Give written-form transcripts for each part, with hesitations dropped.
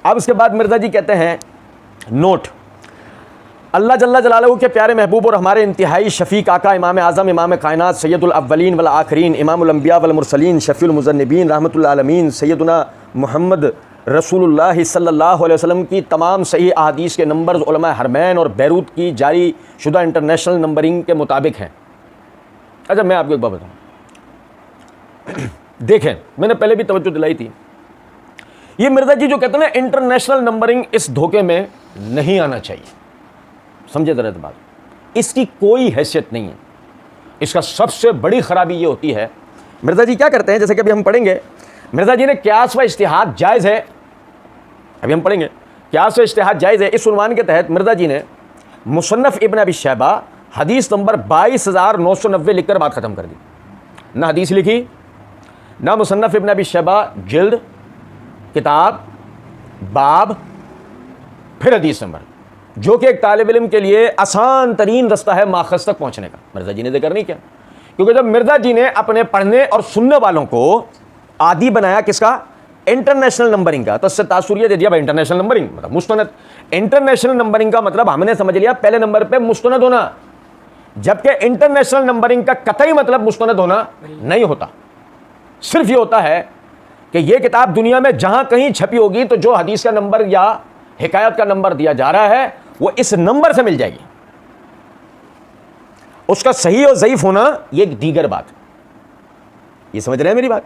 अब उसके बाद मिर्ज़ा जी कहते हैं नोट, अल्लाह जल्ला जलालहू के प्यारे महबूब और हमारे इंतहाई शफ़ीक आका इमाम आज़म इमाम कायनात सैयदुल अव्वलीन वल आखिरीन इमामुल अंबिया वल मुरसलीन शफ़ीउल मुज़न्निबीन रहमतुल आलमीन सैयदुना मोहम्मद रसूलुल्लाह सल्लल्लाहु अलैहि वसल्लम की तमाम सही अहादीस के नंबर्स उलमा हरमैन और बैरूत की जारी शुदा इंटरनेशनल नंबरिंग के मुताबिक हैं। अच्छा, मैं आपको एक बात बताऊँ, देखें, मैंने पहले भी तवज्जो दिलाई थी, ये मिर्ज़ा जी जो कहते हैं ना इंटरनेशनल नंबरिंग, इस धोखे में नहीं आना चाहिए। समझे ज़रा बात, इसकी कोई हैसियत नहीं है। इसका सबसे बड़ी खराबी ये होती है, मिर्ज़ा जी क्या करते हैं, जैसे कि अभी हम पढ़ेंगे, मिर्ज़ा जी ने क़ियास व इज्तिहाद जायज़ है, अभी हम पढ़ेंगे क़ियास व इज्तिहाद जायज़ है, इस उन्वान के तहत मिर्ज़ा जी ने मुसन्नफ़ इब्न अबी शैबा हदीस नंबर 22,990 लिखकर बात ख़त्म कर दी। ना हदीस लिखी, ना मुसन्नफ़ इब्न अबी शैबा जिल्द, किताब, बाब, फिर हदीस नंबर, जो कि एक तालिब इल्म के लिए आसान तरीन रास्ता है माखज़ तक पहुँचने का। मिर्ज़ा जी ने जिक्र नहीं किया, क्योंकि जब मिर्ज़ा जी ने अपने पढ़ने और सुनने वालों को आदी बनाया किसका, इंटरनेशनल नंबरिंग का, तो इससे तासुर ये दे दिया भाई इंटरनेशनल नंबरिंग मतलब मुस्तनद। इंटरनेशनल नंबरिंग का मतलब हमने समझ लिया पहले नंबर पे मुस्तनद होना, जबकि इंटरनेशनल नंबरिंग का कतई मतलब मुस्तनद होना नहीं होता। सिर्फ ये होता है कि ये किताब दुनिया में जहां कहीं छपी होगी तो जो हदीस का नंबर या हिकायत का नंबर दिया जा रहा है वो इस नंबर से मिल जाएगी। उसका सही और ज़ईफ होना ये एक दीगर बात, ये समझ रहे हैं मेरी बात।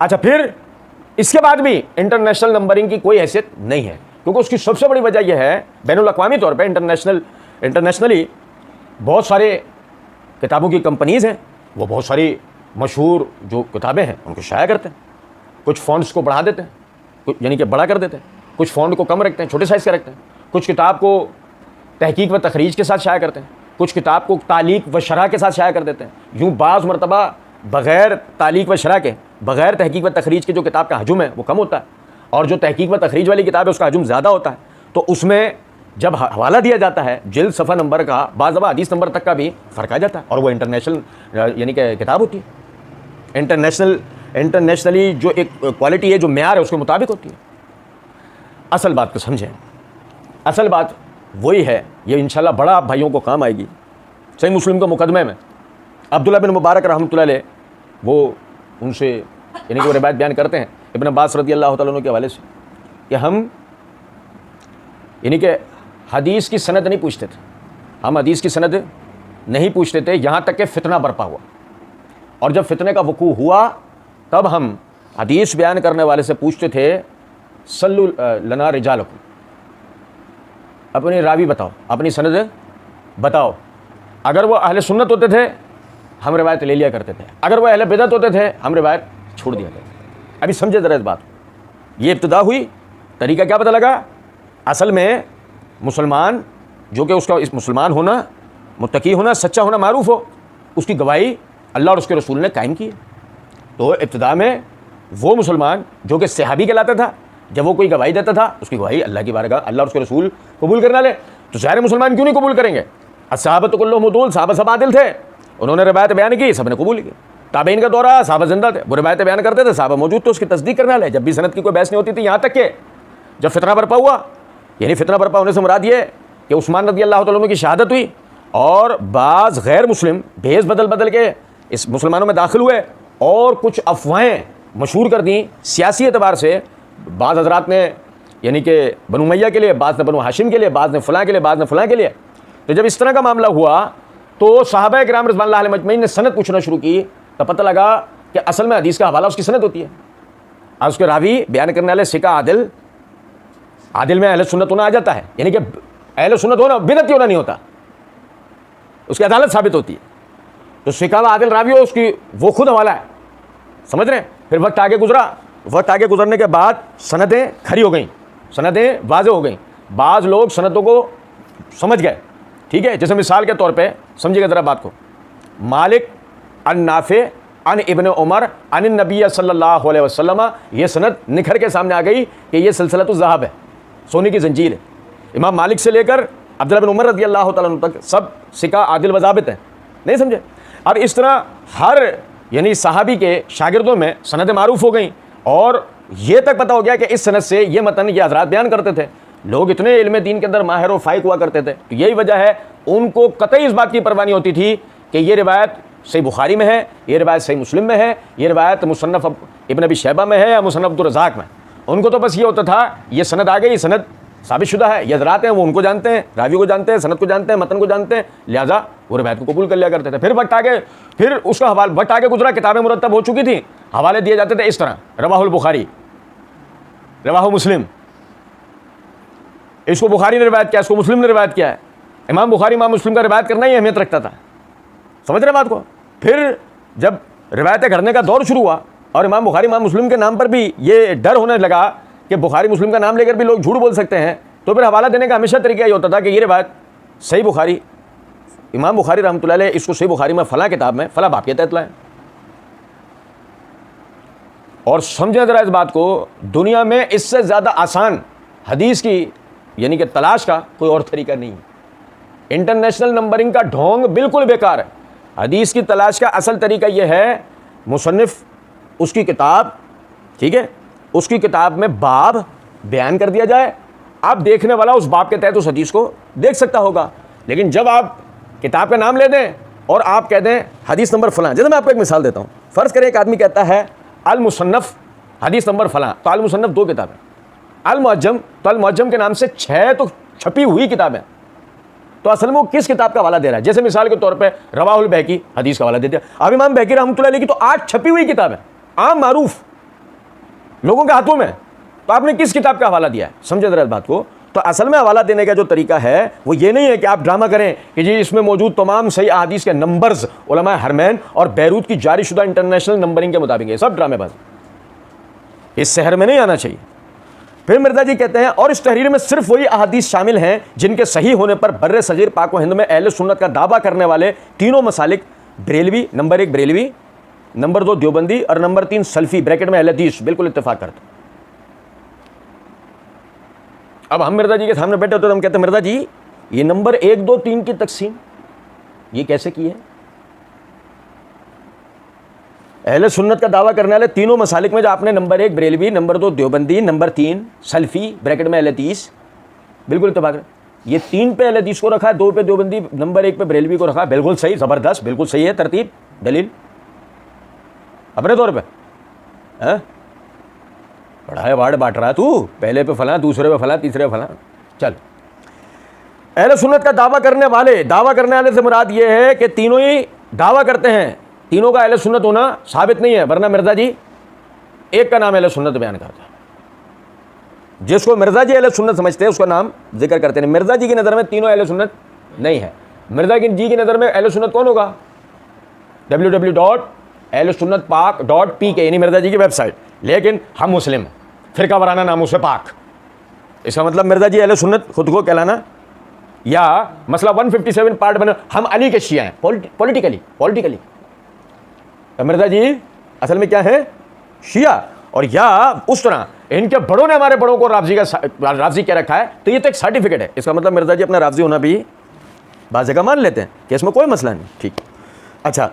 अच्छा, फिर इसके बाद भी इंटरनेशनल नंबरिंग की कोई हैसियत नहीं है, क्योंकि उसकी सबसे बड़ी वजह यह है बैनुल अक़वामी तौर पे इंटरनेशनली बहुत सारे किताबों की कंपनीज़ हैं, वो बहुत सारी मशहूर जो किताबें हैं उनको शाया करते हैं, कुछ फ़ॉन्ट्स को बढ़ा देते हैं, कुछ यानी कि बड़ा कर देते हैं, कुछ फ़ॉन्ट को कम रखते हैं, छोटे साइज़ का रखते हैं, कुछ किताब को तहकीक व तखरीज के साथ शाया करते हैं, कुछ किताब को तालीक व शरह के साथ शाया कर देते हैं। यूँ बाज़ मरतबा बग़ैर तालीक व शरह के, बग़ैर तहकीक व तखरीज के जो किताब का हजम है वो कम होता है, और जो तहकीक व तखरीज वाली किताब है उसका हजम ज़्यादा होता है। तो उसमें जब हवाला दिया जाता है जिल्द सफ़ा नंबर का, बाज़ दफ़ा हदीस नंबर तक का भी फ़र्क आ जाता है, और वो इंटरनेशनल यानी कि किताब होती है। इंटरनेशनली जो एक क्वालिटी है, जो मेयार है, उसके मुताबिक होती है। असल बात को समझें, असल बात वही है, ये इंशाल्लाह बड़ा आप भाइयों को काम आएगी। सही मुस्लिम के मुकदमे में अब्दुल्लाह बिन मुबारक रहमतुल्लाह अलैह वो उनसे यानी कि वो रिवायत बयान करते हैं इब्न अब्बास रज़ी अल्लाह तआला अन्हु के हवाले से कि हम यानी कि हदीस की सनद नहीं पूछते थे, हम हदीस की सनद नहीं पूछते थे, यहाँ तक कि फितना बरपा हुआ, और जब फितने का वकू हुआ तब हम हदीस बयान करने वाले से पूछते थे सल्लु लना रिजालकुम, अपनी रावी बताओ, अपनी सनद बताओ। अगर वो अहले सुन्नत होते थे हम रिवायत ले लिया करते थे, अगर वो अहले बिदअत होते थे हम रिवायत छोड़ दिया करते। अभी समझे ज़रा इस बात, ये इब्तिदा हुई, तरीका क्या पता लगा। असल में मुसलमान जो कि उसका इस मुसलमान होना, मुत्तकी होना, सच्चा होना मारूफ हो, उसकी गवाही अल्लाह और उसके रसूल ने कायम की है। तो इब्तिदा में वो मुसलमान जो कि सहाबी कहलाता था, जब वो कोई गवाही देता था उसकी गवाही अल्लाह की बारगाह अल्लाह और उसके रसूल कबूल करना ले, तो ज़ाहिर मुसलमान क्यों नहीं कबूल करेंगे। अस्सहाबतु कुल्लुहुम उदूल, साहबा सब आदिल थे, उन्होंने रिवायत बयान की, सब ने कबूल की। ताबईन का दौरा, साहबा जिंदा थे, वो रिवायत बयान करते थे, साहबा मौजूद थे, उसकी तस्दीक करना ले, जब भी सनद की कोई बहस नहीं होती थी। यहाँ तक कि जब फितना बरपा हुआ, यानी फितना बरपा होने से मुराद ये कि उस्मान रज़ी अल्लाह तआला अन्हु की शहादत हुई और बाज़ गैर मुस्लिम भेस बदल बदल के इस मुसलमानों में दाखिल हुए और कुछ अफवाहें मशहूर कर दी सियासी एतबार से। बाज़ हज़रात ने यानी कि बनु उमय्या के लिए, बाज़ ने बनु हाशिम के लिए, बाज़ ने फ़लाँ के लिए, बाज़ ने फ़लाँ के लिए। तो जब इस तरह का मामला हुआ तो सहाबा किराम रिज़वानुल्लाह अलैहिम अजमईन ने सनद पूछना शुरू की, तो पता लगा कि असल में हदीस का हवाला उसकी सनद होती है, और उसके रावी बयान करने वाले सिका आदिल, आदिल में अहले सुन्नत होना आ जाता है, यानी कि अहले सुन्नत होना बिदअती होना नहीं होता, उसकी अदालत साबित होती है। तो सिका व आदिल रावी हो, उसकी वो खुद हवाला है, समझ रहे हैं। फिर वक्त आगे गुजरा, वक्त आगे गुजरने के बाद सनदें खरी हो गई, सनदें वाज़े हो गई, बाज़ लोग सनदों को समझ गए, ठीक है। जैसे मिसाल के तौर पे समझिएगा ज़रा बात को, मालिक अन नाफे अन इब्न उमर अन नबी सल्लल्लाहु अलैहि वसल्लम, ये सनद निखर के सामने आ गई कि ये सिलसिलतु ज़हाब है, सोने की जंजीर है। इमाम मालिक से लेकर अब्दुल्लाह बिन उमर रज़ी अल्लाह तआला अन्हु तक सब सिका आदिल व ज़ाबित हैं, नहीं समझे। अब इस तरह हर यानी सहाबी के शागिर्दों में सनद मारूफ हो गई और ये तक पता हो गया कि इस सनद से ये मतन ये हजरात बयान करते थे। लोग इतने इल्म दीन के अंदर माहिर व फाइक हुआ करते थे, तो यही वजह है उनको कतई इस बात की परवाह नहीं होती थी कि ये रिवायत सही बुखारी में है, ये रिवायत सही मुस्लिम में है, ये रिवायत मुसन्नफ इब्न अबी शैबा में है या मुसन्नफ अब्दुर रज़ाक में। उनको तो बस ये होता था ये सनद आ गई, ये सनद साबित शुदा है, ये हजरात हैं वो उनको जानते हैं, रावी को जानते हैं, सनद को जानते हैं, मतन को जानते हैं, लिहाजा वो रिवायत को कबूल कर लिया करते थे। फिर वक्त आगे, फिर उसका वक्त आगे गुजरा, किताबें मुरतब हो चुकी थी, हवाले दिए जाते थे इस तरह, रवाहुल बुखारी, रवाहु मुस्लिम, इसको बुखारी ने रिवायत किया, इसको मुस्लिम ने रिवायत किया है। इमाम बुखारी इमाम मुस्लिम का रिवायत करना ही अहमियत रखता था, समझ रहे बात को। फिर जब रिवायतें करने का दौर शुरू हुआ और इमाम बुखारी इमाम मुस्लिम के नाम पर भी ये डर होने लगा कि बुखारी मुस्लिम का नाम लेकर भी लोग झूठ बोल सकते हैं, तो फिर हवाला देने का हमेशा तरीका ये होता था कि ये रिवायत सही बुखारी, इमाम बुखारी रहमतुल्लाह अलैह इसको सही बुखारी में फ़लाँ किताब में फ़लाँ बाप के तहत लाएँ। और समझें ज़रा इस बात को, दुनिया में इससे ज़्यादा आसान हदीस की यानी कि तलाश का कोई और तरीका नहीं है। इंटरनेशनल नंबरिंग का ढोंग बिल्कुल बेकार है। हदीस की तलाश का असल तरीका यह है, मुसन्निफ उसकी किताब, ठीक है, उसकी किताब में बाब बयान कर दिया जाए, आप देखने वाला उस बाब के तहत उस हदीस को देख सकता होगा। लेकिन जब आप किताब का नाम ले दें और आप कह दें हदीस नंबर फलां, जैसे मैं आपको एक मिसाल देता हूँ, फ़र्ज़ करें एक आदमी कहता है अल मुसन्नफ़ हदीस नंबर फलां, तो अल मुसन्नफ़ 2 किताबें, अल मुअज्जम, तो अल मुअज्जम के नाम से 6 तो छपी हुई किताबें, तो असल में वो किस किताब का हवाला दे रहा है। जैसे मिसाल के तौर पे रवाहुल बैकी हदीस का हवाला दे दिया, अब इमाम बैकी रहमतुल्लाह अलैह की तो 8 छपी हुई किताबें आम मारूफ लोगों के हाथों में, तो आपने किस किताब का हवाला दिया है, समझे जरा इस बात को। तो असल में हवाला देने का जो तरीका है वो ये नहीं है कि आप ड्रामा करें कि जी इसमें मौजूद तमाम सही अहादीस के नंबर्स उलमा हरमैन और बैरूत की जारी शुदा इंटरनेशनल नंबरिंग के मुताबिक, ये सब ड्रामेबाज, इस शहर में नहीं आना चाहिए। फिर मिर्जा जी कहते हैं और इस तहरीर में सिर्फ वही अहादीस शामिल हैं जिनके सही होने पर बर्रे सगीर पाक व हिंद में अहले सुन्नत का दावा करने वाले तीनों मसालिक बरेलवी, नंबर 1 बरेलवी, नंबर 2 देवबंदी और नंबर 3 सल्फी ब्रैकेट में अहले हदीस बिल्कुल इत्तेफाक करते। अब हम मिर्जा जी के सामने बैठे होते तो हम कहते मिर्जा जी ये नंबर 1, 2, 3 की तकसीम ये कैसे की है। अहले सुन्नत का दावा करने वाले तीनों मसालिक में जो आपने number 1 Barelvi, number 2 Deobandi, number 3 सल्फी bracket में अहले हदीस बिल्कुल इत्तेफाक, ये 3 पे अहले हदीस को रखा है, 2 पे देवबंदी, नंबर 1 पे बरेलवी को रखा, बिल्कुल सही, ज़बरदस्त, बिल्कुल सही है तरतीब, दलील अपने तौर पे है। बड़ा है वार्ड बांट रहा तू, पहले पे फलां, दूसरे पे फलां, तीसरे पे फलां। चल, अहले सुन्नत का दावा करने वाले से मुराद ये है कि तीनों ही दावा करते हैं, तीनों का अहले सुन्नत होना साबित नहीं है, वरना मिर्जा जी एक का नाम अहले सुन्नत बयान करता है। जिसको मिर्जा जी अहले सुन्नत समझते हैं उसका नाम जिक्र करते हैं। मिर्जा जी की नज़र में तीनों अहले सुन्नत नहीं है। मिर्जा जी की नज़र में अहले सुन्नत कौन होगा? www.ahlesunnatpak.pk यानी मिर्जा जी की वेबसाइट, लेकिन हम मुस्लिम, फ़िरका वराना नामों से पाक। इसका मतलब मिर्जा जी अहले सुन्नत खुद को कहलाना, या मसला 157 पार्ट बने हम अली के शिया हैं पॉलिटिकली। तो मिर्जा जी असल में क्या है? शिया। और या उस तरह इनके बड़ों ने हमारे बड़ों को राफ़ज़ी कह रखा है, तो ये तो एक सर्टिफिकेट है। इसका मतलब मिर्जा जी अपना राफ़ज़ी होना भी बाज़ जगह मान लेते हैं कि इसमें कोई मसला नहीं, ठीक। अच्छा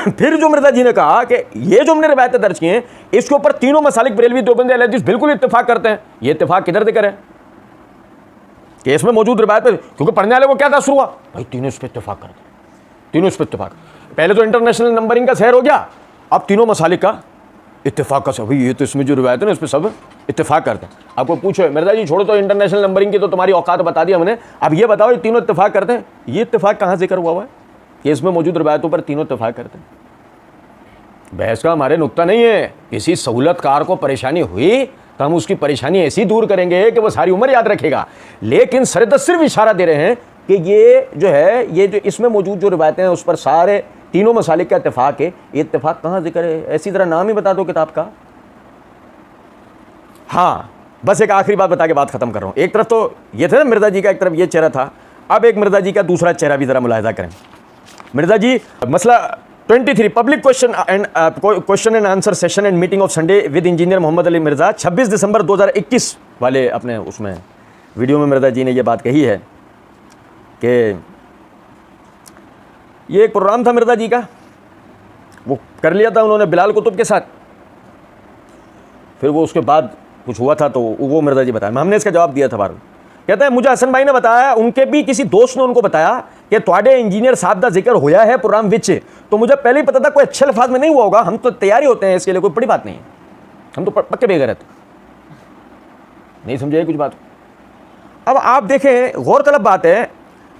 फिर जो मिर्जा जी ने कहा कि ये जो हमने रिवायतें दर्ज की हैं इसके ऊपर तीनों मसालिक बरेलवी, देवबंदी, अहले हदीस बिल्कुल इत्तेफाक करते हैं। ये इत्तेफाक किधर दिक्कत है कि इसमें मौजूद रिवायत पर, क्योंकि पढ़ने वाले को क्या तासुर हुआ, भाई तीनों इस पर इत्तेफाक करते हैं, तीनों इस पर इत्तेफाक। पहले तो इंटरनेशनल नंबरिंग का शहर हो गया, अब तीनों मसालिक का इत्तेफाक का सब, ये तो इसमें जो रिवायत है ना इस पर सब इत्तेफाक करते हैं। आपको पूछो मिर्जा जी छोड़ो तो इंटरनेशनल नंबरिंग की तो तुम्हारी औकात बता दी हमने, अब ये बताओ ये तीनों इत्तेफाक करते हैं, ये इत्तेफाक कहाँ जिक्र हुआ है कि इसमें मौजूद रिवायतों पर तीनों इत्तेफाक करते हैं? बहस का हमारे नुक्ता नहीं है, किसी सहूलतकार को परेशानी हुई तो हम उसकी परेशानी ऐसी दूर करेंगे कि वो सारी उम्र याद रखेगा, लेकिन सरदस्त सिर्फ इशारा दे रहे हैं कि ये जो है, ये जो इसमें मौजूद जो रिवायतें हैं उस पर सारे तीनों मसालिक का इत्तेफाक है। ये इत्तेफाक कहाँ जिक्र है? ऐसी तरह नाम ही बता दो किताब का। हाँ, बस एक आखिरी बात बता के बात खत्म कर रहा हूँ। एक तरफ तो ये था ना मिर्जा जी का, एक तरफ ये चेहरा था, अब एक मिर्जा जी का दूसरा चेहरा भी ज़रा मुलाहिजा करें। मिर्जा जी मसला 23 public question and answer session and meeting of Sunday with engineer Mohammad Ali Mirza 26 दिसंबर 2021 वाले अपने उसमें वीडियो में मिर्जा जी ने ये बात कही है कि ये एक प्रोग्राम था मिर्जा जी का, वो कर लिया था उन्होंने बिलाल कुतुब के साथ। फिर वो उसके बाद कुछ हुआ था तो वो मिर्ज़ा जी बताया, हमने इसका जवाब दिया था बार। कहता है मुझे हसन भाई ने बताया, उनके भी किसी दोस्त ने उनको बताया कि तुहाडे इंजीनियर साहब का जिक्र होया है प्रोग्राम विच, तो मुझे पहले ही पता था कोई अच्छे अल्फाज में नहीं हुआ होगा, हम तो तैयारी होते हैं इसके लिए, कोई बड़ी बात नहीं है, हम तो पक्के बेगैरत। नहीं समझे कुछ बात। अब आप देखें, गौरतलब बात है,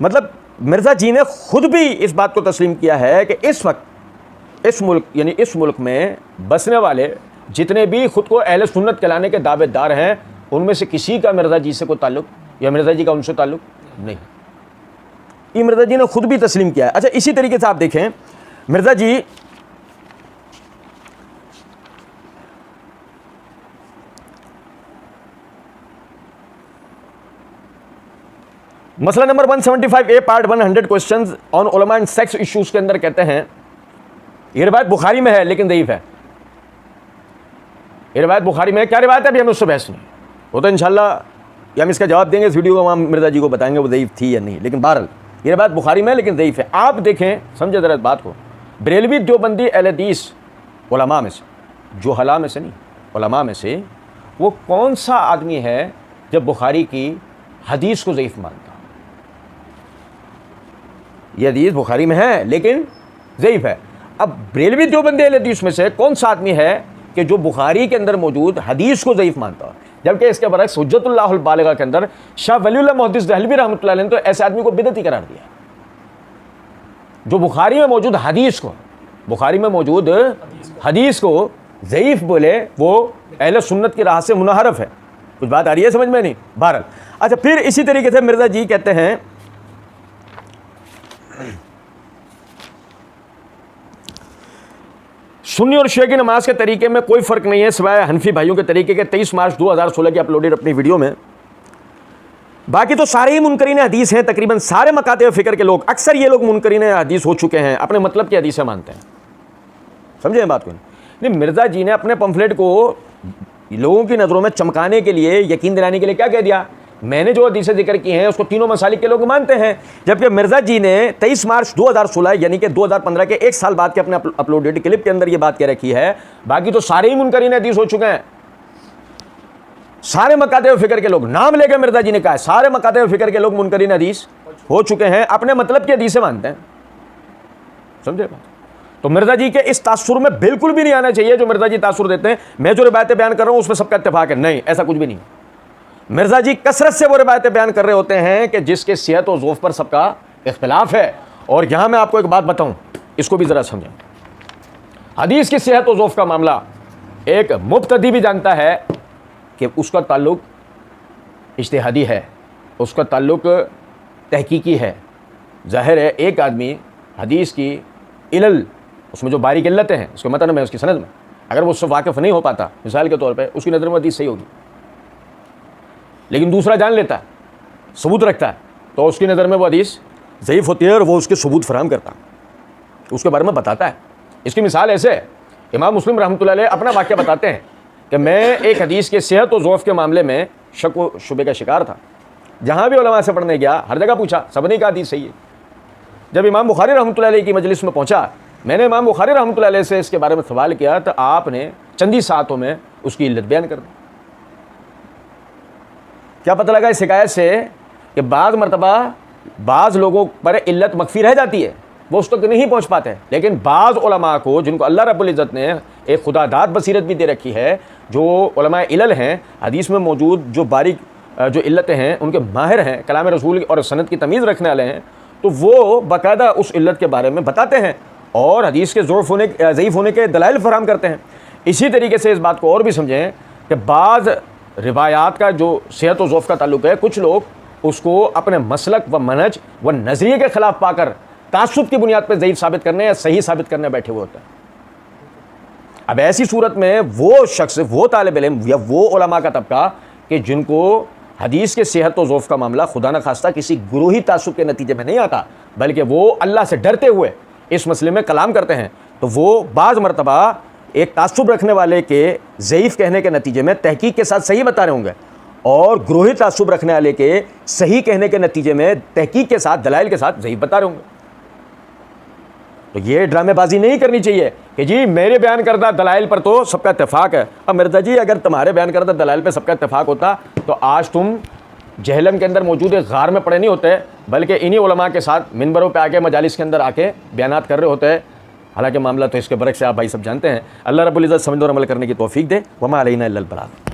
मतलब मिर्ज़ा जी ने खुद भी इस बात को तस्लीम किया है कि इस वक्त इस मुल्क यानी इस मुल्क में बसने वाले जितने भी खुद को अहले सुन्नत कहलाने के दावेदार हैं, उनमें से किसी का मिर्ज़ा जी से कोई ताल्लुक या मिर्ज़ा जी का उनसे ताल्लुक नहीं। ये मिर्ज़ा जी ने खुद भी तस्लीम किया है। अच्छा, इसी तरीके से आप देखें, मिर्ज़ा जी मसला number 175A part 100 questions on उलमा एंड सेक्स इश्यूज के अंदर कहते हैं ये रिवायत बुखारी में है लेकिन दईफ है। ये रिवायत बुखारी में है, क्या रिवायत है अभी हमें उससे बहस नहीं, वो तो इंशाल्लाह हम इसका जवाब देंगे, इस वीडियो को हम मिर्ज़ा जी को बताएंगे वो दईफ थी या नहीं, लेकिन बहरहाल ये रिवायत बुखारी में है लेकिन दईफ है। आप देखें, समझे ज़रा बात को, बरेलवी देवबंदी अहले हदीस उलमा में से, जो हला में से नहीं, उलमा में से वो कौन सा आदमी है जब बुखारी की हदीस को ज़ईफ मानता? ये हदीस बुखारी में है लेकिन ज़ईफ है। अब बरेलवी देवबंदी अहले हदीस में से कौन सा आदमी है कि जो बुखारी के अंदर मौजूद हदीस को ज़ईफ मानता है? जबकि इसके बरक्स हुज्जतुल्लाहुल बालिगा के अंदर शाह वलीउल्लाह मुहद्दिस दहलवी रहमतुल्लाह अलैह ने तो ऐसे आदमी को बिदअती करार दिया जो बुखारी में मौजूद हदीस को, बुखारी में मौजूद हदीस को ज़ईफ बोले, वो अहले सुन्नत की राह से मुनहरफ है। कुछ बात आ रही है समझ में नहीं? बहरहाल अच्छा, फिर इसी तरीके से मिर्ज़ा जी कहते हैं सुन्नी और शिया की नमाज के तरीके में कोई फ़र्क नहीं है सिवाय हनफी भाइयों के तरीके के 23 मार्च 2016 की अपलोडेड अपनी वीडियो में। बाकी तो सारे ही मुनकरीन हदीस हैं, तकरीबन सारे मकाते फ़िक्र के लोग, अक्सर ये लोग मुनकरीन हदीस हो चुके हैं, अपने मतलब की हदीसें मानते हैं। समझे बात को? नहीं, मिर्ज़ा जी ने अपने पंफलेट को लोगों की नज़रों में चमकाने के लिए, यकीन दिलाने के लिए क्या कह दिया, मैंने जो हदीसें जिक्र की हैं उसको तीनों मसालिक के लोग मानते हैं। जबकि मिर्ज़ा जी ने 23 मार्च 2016 यानी कि 2015 के एक साल बाद के अपने अपलोडेड क्लिप के अंदर ये बात कह रखी है, बाकी तो सारे ही मुनकरीन हदीस हो चुके हैं, सारे मकाते फ़िक्र के लोग, नाम लेकर मिर्ज़ा जी ने कहा है सारे मकाते फ़िक्र के लोग मुनकरीन हदीस हो चुके हैं, अपने मतलब की हदीसें मानते हैं। समझे बात? तो मिर्ज़ा जी के इस तासुर में बिल्कुल भी नहीं आना चाहिए जो मिर्ज़ा जी तासुर देते हैं। मैं जो रिवायतें बयान कर रहा हूँ उसमें सबका इत्तेफाक है, नहीं, ऐसा कुछ भी नहीं। मिर्ज़ा जी कसरत से वो रिवायतें बयान कर रहे होते हैं कि जिसके सेहत और ज़ौफ़ पर सबका इख्तिलाफ है। और यहाँ मैं आपको एक बात बताऊँ, इसको भी ज़रा समझें। हदीस की सेहत और ज़ौफ़ का मामला एक मुब्तदी भी जानता है कि उसका ताल्लुक इज्तिहादी है, उसका ताल्लुक तहकीकी है। ज़ाहिर है एक आदमी हदीस की इलल, उसमें जो बारीक इल्लतें हैं, उसके मतन में, उसकी सनद में, अगर वो उससे वाकिफ़ नहीं हो पाता, मिसाल के तौर पे उसकी नज़र में हदीस सही होगी, लेकिन दूसरा जान लेता है, सबूत रखता है, तो उसकी नज़र में वो हदीस ज़ईफ़ होती है और वो उसके सबूत फराहम करता है, उसके बारे में बताता है। इसकी मिसाल ऐसे है, इमाम मुस्लिम रहमतुल्लाह अलैह अपना वाक़या बताते हैं कि मैं एक हदीस के सेहत और ज़ौफ़ के मामले में शक व शुबे का शिकार था। जहाँ भी उलमा से पढ़ने गया, हर जगह पूछा, सब ने कहा हदीस सही है। जब इमाम बुखारी रहमतुल्लाह अलैह की मजलिस में पहुँचा, मैंने इमाम बुखारी रहमतुल्लाह अलैह से इसके बारे में सवाल किया तो आपने चंदी सातों में उसकी इल्लत बयान कर दी। क्या पता लगा इस शिकायत से कि बाज़ मरतबा बाज़ लोगों पर इल्लत मख्फी रह जाती है, वो उस तक नहीं पहुँच पाते, लेकिन बाज़ उलमा को जिनको अल्लाह रब्बुल इज़्ज़त ने एक खुदादाद बसीरत भी दे रखी है, जो उलमा इलल हैं, हदीस में मौजूद जो बारीक जो इल्लतें हैं उनके माहिर हैं, कलाम रसूल और सनद की तमीज़ रखने वाले हैं, तो वो बाकायदा उस इल्लत के बारे में बताते हैं और हदीस के ज़ईफ़ होने के दलाइल फराहम करते हैं। इसी तरीके से इस बात को और भी समझें कि बाज़ रिवायात का जो सेहत और ज़ौफ़ का ताल्लुक है, कुछ लोग उसको अपने मसलक व मनहज व नज़रिए के ख़िलाफ़ पाकर तासुब की बुनियाद पर ज़ईफ़ साबित करने या सही साबित करने बैठे हुए होते हैं। अब ऐसी सूरत में वो शख्स, वो तालिब इल्म या वो उलमा का तबका कि जिनको हदीस के सेहत और ज़ौफ़ का मामला खुदा न खास्ता किसी गुरूही तासुब के नतीजे में नहीं आता, बल्कि वो अल्लाह से डरते हुए इस मसले में कलाम करते हैं, तो वो बाज़ मरतबा एक तासुब रखने वाले के ज़ईफ़ कहने के नतीजे में तहकीक के साथ सही बता रहे होंगे और गुरूही तासुब रखने वाले के सही कहने के नतीजे में तहकीक के साथ, दलाइल के साथ ज़ईफ़ बता रहे होंगे। तो ये ड्रामेबाजी नहीं करनी चाहिए कि जी मेरे बयान करदा दलाइल पर तो सबका इत्तेफाक है। अब मिर्ज़ा जी अगर तुम्हारे बयान करदा दलाइल पर सबका इत्तेफाक होता तो आज तुम जहलम के अंदर मौजूद एक गार में पड़े नहीं होते, बल्कि इन्हीं उलमा के साथ मिंबरों पे आके मजालिस के अंदर आके बयानात कर रहे होते हैं। हालांकि मामला तो इसके बरक से आप भाई सब जानते हैं। अल्लाह रब्बुल इज़्ज़त समझ और अमल करने की तौफीक दे। वमा अलैना इल्लल बलाग।